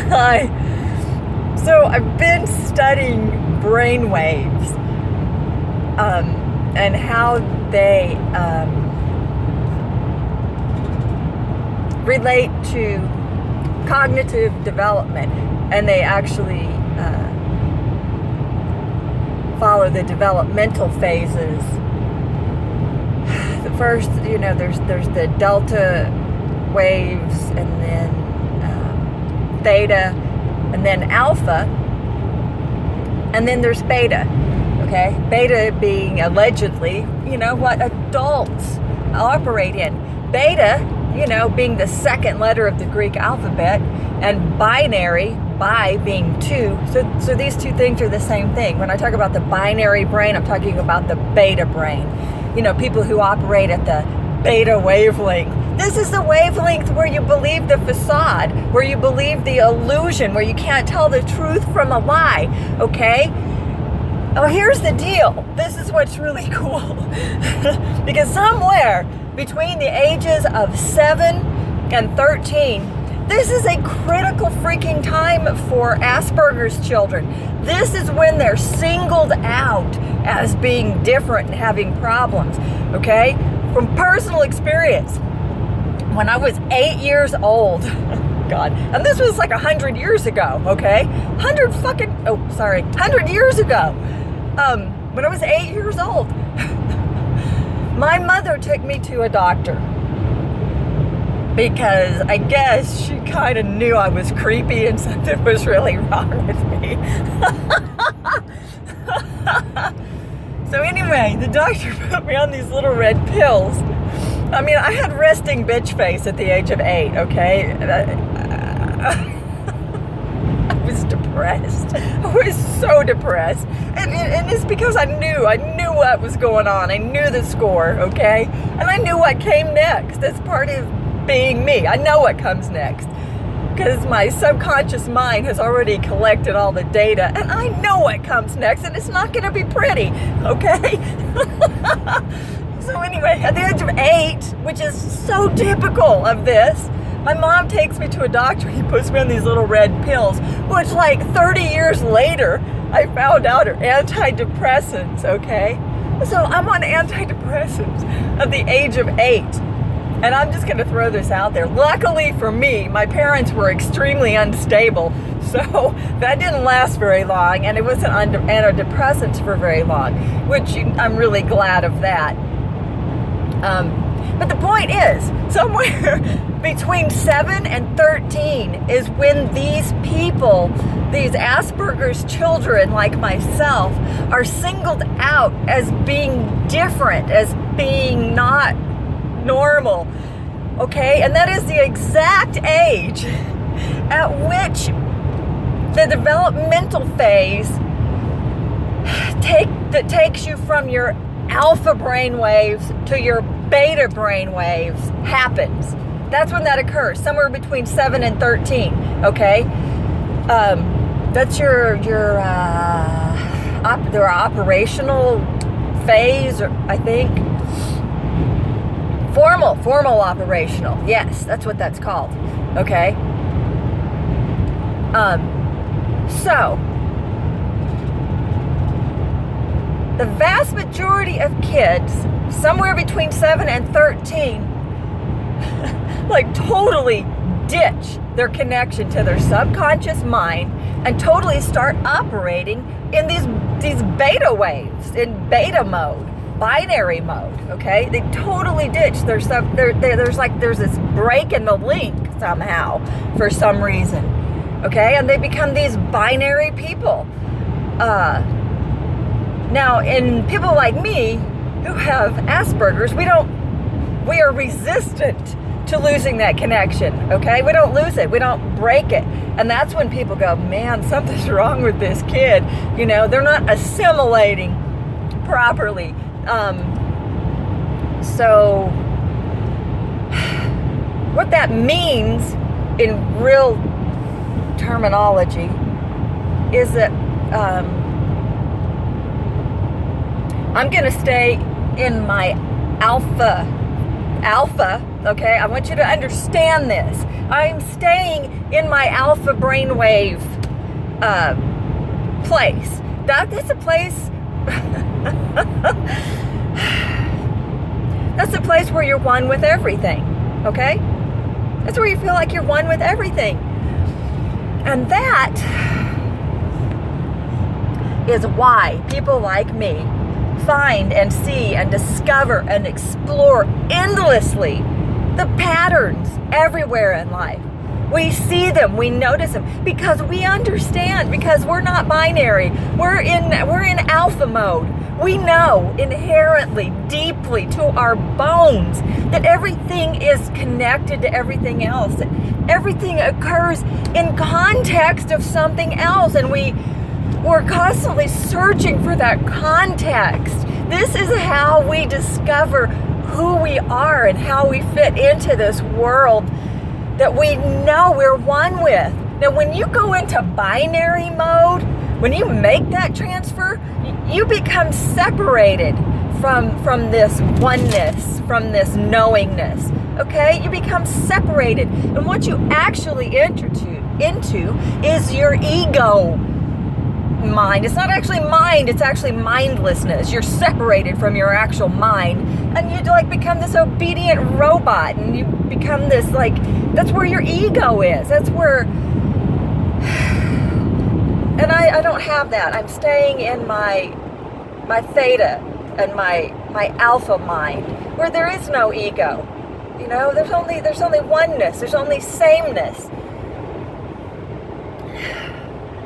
Hi. So I've been studying brain waves and how they relate to cognitive development, and they actually follow the developmental phases. The first, there's the delta waves, and then theta, and then alpha, and then there's beta. Okay, beta being allegedly, what adults operate in. Beta, being the second letter of the Greek alphabet, and binary, bi being two. So these two things are the same thing. When I talk about the binary brain, I'm talking about the beta brain. People who operate at the beta wavelength. This is the wavelength where you believe the facade, where you believe the illusion, where you can't tell the truth from a lie, okay? Oh, here's the deal. This is what's really cool. Because somewhere between the ages of 7 and 13, this is a critical freaking time for Asperger's children. This is when they're singled out as being different and having problems, okay? From personal experience, when I was 8 years old, God, and this was like 100 years ago, okay? 100 years ago, when I was 8 years old, my mother took me to a doctor because I guess she kind of knew I was creepy and something was really wrong with me. So anyway, the doctor put me on these little red pills. I mean, I had resting bitch face at the age of 8, okay? I was depressed. I was so depressed. And it's because I knew what was going on. I knew the score, okay? And I knew what came next. That's part of being me. I know what comes next. Because my subconscious mind has already collected all the data, and I know what comes next, and it's not going to be pretty, okay? So anyway, at the age of 8, which is so typical of this, my mom takes me to a doctor. He puts me on these little red pills, which like 30 years later, I found out are antidepressants, okay? So I'm on antidepressants at the age of 8. And I'm just going to throw this out there. Luckily for me, my parents were extremely unstable, so that didn't last very long, and it wasn't antidepressants for very long, which I'm really glad of that. But the point is, somewhere between 7 and 13 is when these people, these Asperger's children like myself, are singled out as being different, as being not normal, okay? And that is the exact age at which the developmental phase takes you from your alpha brain waves to your beta brain waves happens. That's when that occurs, somewhere between 7 and 13, okay? That's their operational phase, I think. Formal operational. Yes, that's what that's called. Okay. So the vast majority of kids, somewhere between 7 and 13, like totally ditch their connection to their subconscious mind and totally start operating in these beta waves, in beta mode. Binary mode, okay? They totally ditch their stuff. There's this break in the link somehow for some reason, okay? And they become these binary people. Now, in people like me who have Asperger's, we are resistant to losing that connection, okay? We don't lose it. We don't break it. And that's when people go, man, something's wrong with this kid. They're not assimilating properly. So what that means in real terminology is that I'm going to stay in my alpha, Okay, I want you to understand this. I'm staying in my alpha brainwave place. That's a place. That's a place where you're one with everything. Okay, that's where you feel like you're one with everything, and that is why people like me find and see and discover and explore endlessly the patterns everywhere in life. We see them, we notice them, because we understand, because we're not binary. We're in alpha mode. We know inherently, deeply to our bones that everything is connected to everything else. That everything occurs in context of something else, and we're constantly searching for that context. This is how we discover who we are and how we fit into this world that we know we're one with. Now, when you go into binary mode, when you make that transfer, you become separated from this oneness, from this knowingness. Okay? You become separated. And what you actually enter into is your ego mind. It's not actually mind, it's actually mindlessness. You're separated from your actual mind, and you like become this obedient robot, and you become this that's where your ego is. That's where, and I don't have that. I'm staying in my theta and my alpha mind, where there is no ego. You know, there's only oneness, there's only sameness.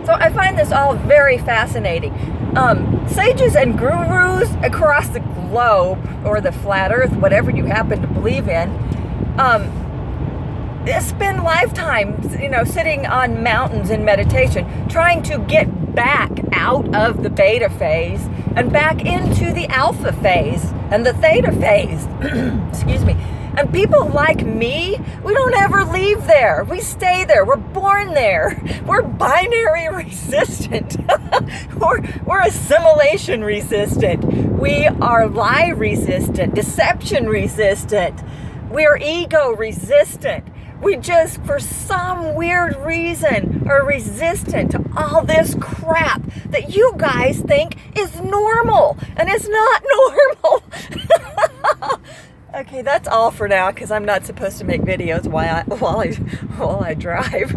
So I find this all very fascinating. Sages and gurus across the globe, or the flat earth, whatever you happen to believe in, spend lifetimes, sitting on mountains in meditation, trying to get back out of the beta phase and back into the alpha phase and the theta phase. Excuse me. And people like me, we don't ever leave there. We stay there. We're born there. We're binary resistant. we're assimilation resistant. We are lie resistant, deception resistant. We're ego resistant. We just, for some weird reason, are resistant to all this crap that you guys think is normal. And it's not normal. Okay, that's all for now, because I'm not supposed to make videos while I drive.